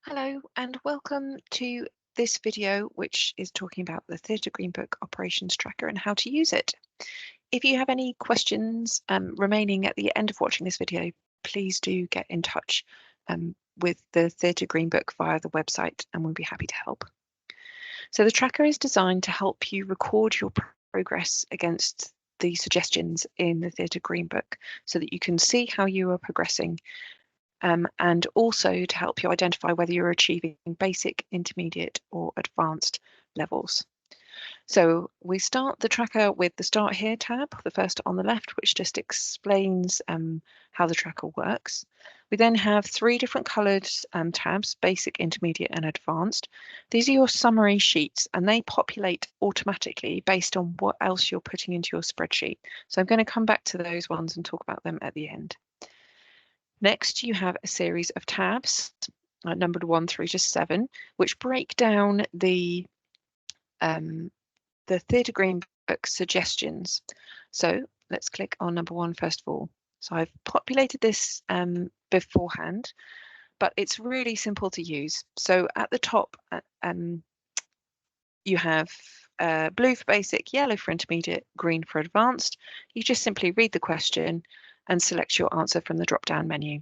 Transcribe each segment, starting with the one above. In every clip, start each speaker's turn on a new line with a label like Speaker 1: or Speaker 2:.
Speaker 1: Hello and welcome to this video, which is talking about the Theatre Greenbook Operations Tracker and how to use it. If you have any questions remaining at the end of watching this video, please do get in touch with the Theatre Greenbook via the website and we'll be happy to help. So the tracker is designed to help you record your progress against the suggestions in the Theatre Greenbook so that you can see how you are progressing and also to help you identify whether you're achieving basic, intermediate or advanced levels. So we start the tracker with the Start Here tab, the first on the left, which just explains how the tracker works. We then have three different coloured tabs, basic, intermediate and advanced. These are your summary sheets and they populate automatically based on what else you're putting into your spreadsheet. So I'm going to come back to those ones and talk about them at the end. Next, you have a series of tabs, numbered 1 through to 7, which break down the Theatre Greenbook suggestions. So let's click on number 1 first of all. So I've populated this beforehand, but it's really simple to use. So at the top, you have blue for basic, yellow for intermediate, green for advanced. You just simply read the question and select your answer from the drop-down menu.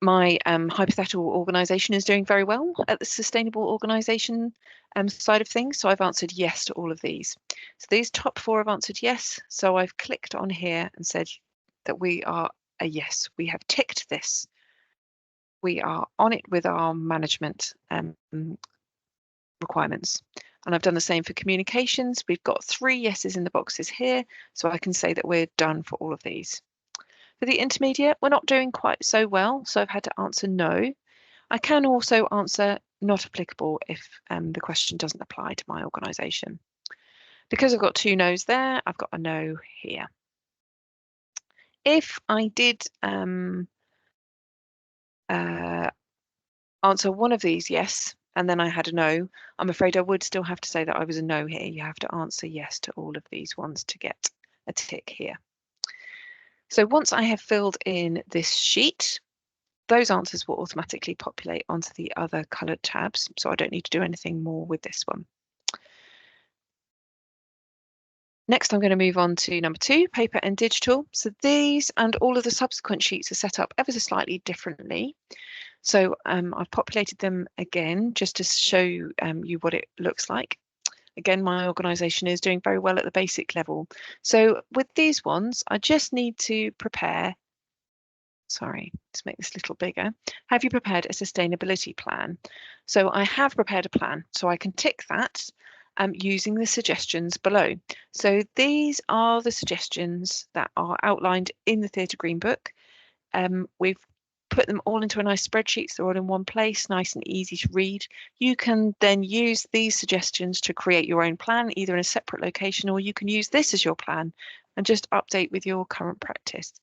Speaker 1: My hypothetical organisation is doing very well at the sustainable organisation side of things, so I've answered yes to all of these. So these top 4 have answered yes, so I've clicked on here and said that we are a yes. We have ticked this. We are on it with our management requirements. And I've done the same for communications. We've got 3 yeses in the boxes here, so I can say that we're done for all of these. For the intermediate, we're not doing quite so well, so I've had to answer no. I can also answer not applicable if the question doesn't apply to my organisation. Because I've got 2 no's there, I've got a no here. If I did answer one of these yes, and then I had a no, I'm afraid I would still have to say that I was a no here. You have to answer yes to all of these ones to get a tick here. So once I have filled in this sheet, those answers will automatically populate onto the other coloured tabs, so I don't need to do anything more with this one. Next, I'm going to move on to number 2, paper and digital. So these and all of the subsequent sheets are set up ever so slightly differently. So I've populated them again just to show you what it looks like. Again, my organisation is doing very well at the basic level. So with these ones, I just need to prepare, sorry, to make this a little bigger. Have you prepared a sustainability plan? So I have prepared a plan, so I can tick that using the suggestions below. So these are the suggestions that are outlined in the Theatre Greenbook. We've put them all into a nice spreadsheet, so they're all in one place, nice and easy to read. You can then use these suggestions to create your own plan, either in a separate location, or you can use this as your plan and just update with your current practice.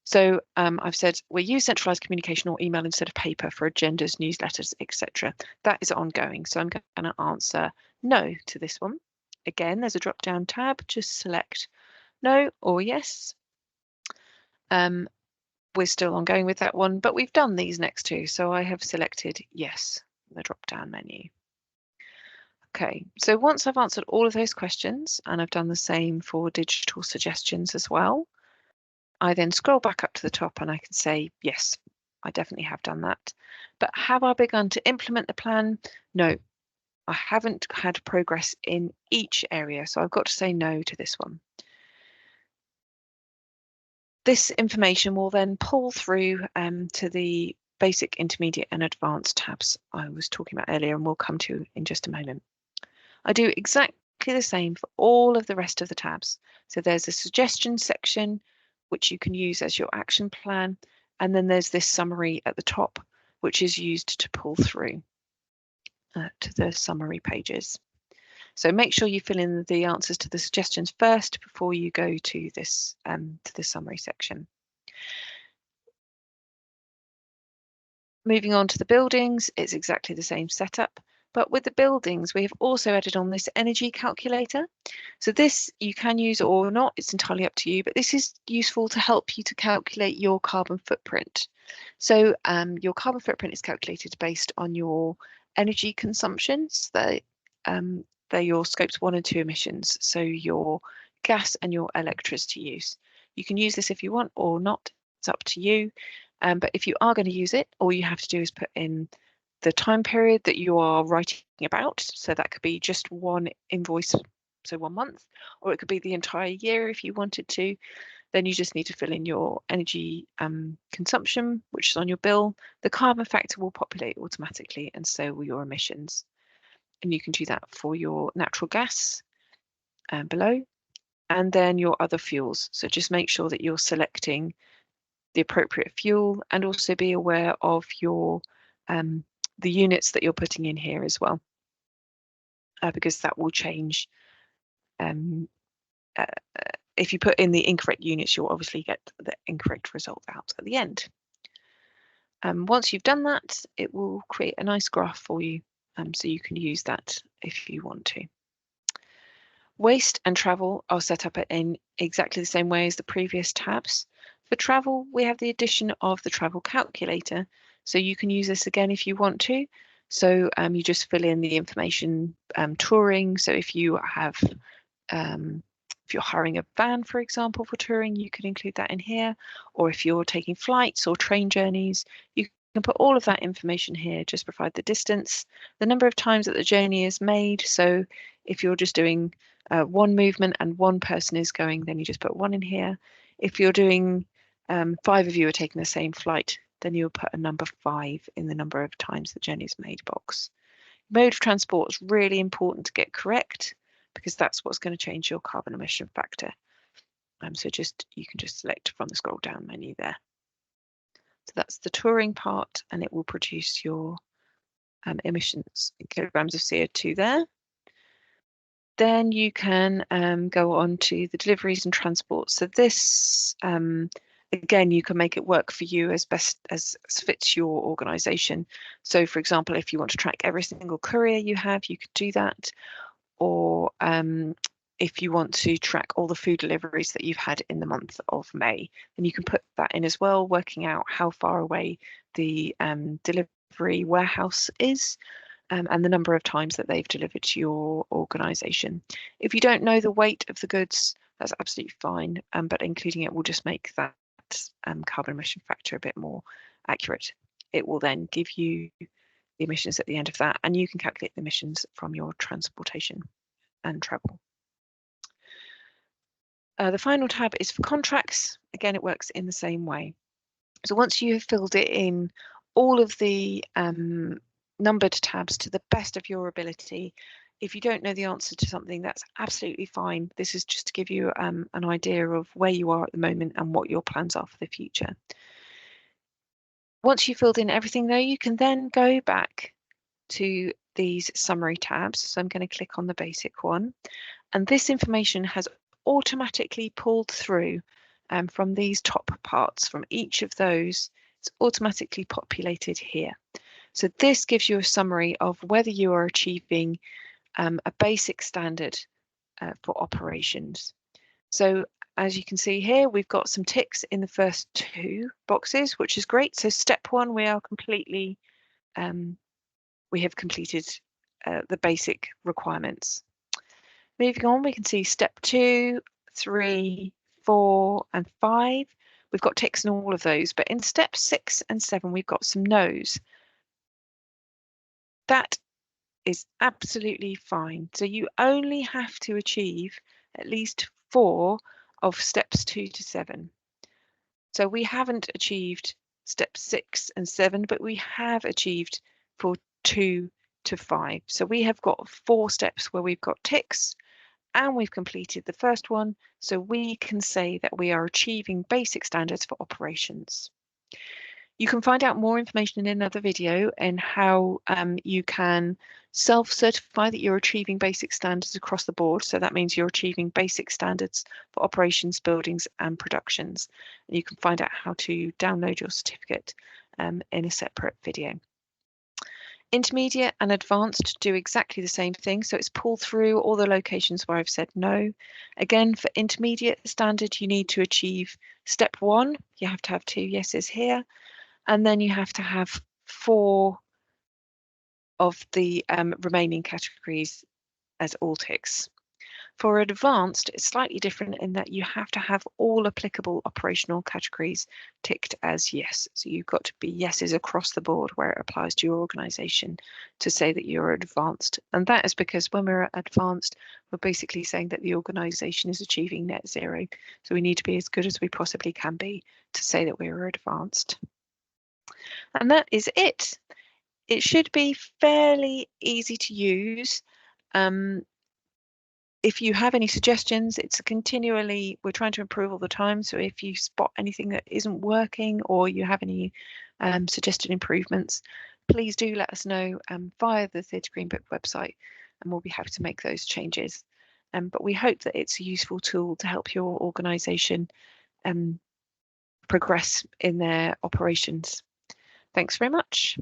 Speaker 1: So I've said we use centralised communication or email instead of paper for agendas, newsletters, etc. That is ongoing, so I'm going to answer no to this one. Again, there's a drop-down tab, just select no or yes. We're still ongoing with that one, but we've done these next 2, so I have selected yes in the drop-down menu. Okay, so once I've answered all of those questions, and I've done the same for digital suggestions as well, I then scroll back up to the top and I can say, yes, I definitely have done that. But have I begun to implement the plan? No, I haven't had progress in each area, so I've got to say no to this one. This information will then pull through to the basic, intermediate and advanced tabs I was talking about earlier and we'll come to in just a moment. I do exactly the same for all of the rest of the tabs. So there's a suggestion section, which you can use as your action plan. And then there's this summary at the top, which is used to pull through to the summary pages. So make sure you fill in the answers to the suggestions first before you go to this to the summary section. Moving on to the buildings, it's exactly the same setup, but with the buildings, we have also added on this energy calculator. So this you can use or not, it's entirely up to you, but this is useful to help you to calculate your carbon footprint. So your carbon footprint is calculated based on your energy consumptions. They're your scopes 1 and 2 emissions, so your gas and your electricity use. You can use this if you want or not, it's up to you. But if you are going to use it, all you have to do is put in the time period that you are writing about. So that could be just one invoice, so 1 month, or it could be the entire year if you wanted to. Then you just need to fill in your energy consumption, which is on your bill. The carbon factor will populate automatically, and so will your emissions. And you can do that for your natural gas below, and then your other fuels. So just make sure that you're selecting the appropriate fuel, and also be aware of your the units that you're putting in here as well, because that will change. If you put in the incorrect units, you'll obviously get the incorrect result out at the end. Once you've done that, it will create a nice graph for you, so you can use that if you want to. Waste and travel are set up in exactly the same way as the previous tabs. For travel, we have the addition of the travel calculator, so you can use this again if you want to. So you just fill in the information, touring. So if you have if you're hiring a van, for example, for touring, you could include that in here. Or if you're taking flights or train journeys, you can put all of that information here. Just provide the distance, the number of times that the journey is made. So if you're just doing one movement and one person is going, then you just put 1 in here. If you're doing 5 of you are taking the same flight, then you'll put a number 5 in the number of times the journey is made box. Mode of transport is really important to get correct, because that's what's going to change your carbon emission factor. So you can just select from the scroll down menu there. So that's the touring part, and it will produce your emissions in kilograms of CO2 there. Then you can go on to the deliveries and transport. So this, again, you can make it work for you as best as fits your organisation. So for example, if you want to track every single courier you have, you could do that. Or if you want to track all the food deliveries that you've had in the month of May, then you can put that in as well, working out how far away the delivery warehouse is, and the number of times that they've delivered to your organisation. If you don't know the weight of the goods, that's absolutely fine, but including it will just make that carbon emission factor a bit more accurate. It will then give you the emissions at the end of that, and you can calculate the emissions from your transportation and travel. The final tab is for contracts. Again, it works in the same way. So once you have filled it in all of the numbered tabs to the best of your ability, if you don't know the answer to something, that's absolutely fine. This is just to give you an idea of where you are at the moment and what your plans are for the future. Once you've filled in everything though, you can then go back to these summary tabs. So I'm going to click on the basic one, and this information has automatically pulled through from these top parts. From each of those, it's automatically populated here. So this gives you a summary of whether you are achieving a basic standard for operations. So as you can see here, we've got some ticks in the first 2 boxes, which is great. So step 1, we are completely we have completed the basic requirements. Moving on, we can see step 2, 3, 4, and 5. We've got ticks in all of those, but in step 6 and 7, we've got some no's. That is absolutely fine. So you only have to achieve at least 4 of steps 2 to 7. So we haven't achieved step 6 and 7, but we have achieved for 2 to 5. So we have got 4 steps where we've got ticks, and we've completed the first one, so we can say that we are achieving basic standards for operations. You can find out more information in another video and how you can self-certify that you're achieving basic standards across the board. So that means you're achieving basic standards for operations, buildings and productions. And you can find out how to download your certificate in a separate video. Intermediate and advanced do exactly the same thing. So it's pulled through all the locations where I've said no. Again, for intermediate standard, you need to achieve step 1. You have to have 2 yeses here. and then you have to have 4 of the remaining categories as all ticks. For advanced, it's slightly different in that you have to have all applicable operational categories ticked as yes. So you've got to be yeses across the board where it applies to your organisation to say that you're advanced. And that is because when we're advanced, we're basically saying that the organisation is achieving net zero. So we need to be as good as we possibly can be to say that we're advanced. And that is it. It should be fairly easy to use. If you have any suggestions, it's continually, we're trying to improve all the time. So if you spot anything that isn't working or you have any suggested improvements, please do let us know via the Theatre Green Book website, and we'll be happy to make those changes. But we hope that it's a useful tool to help your organisation progress in their operations. Thanks very much.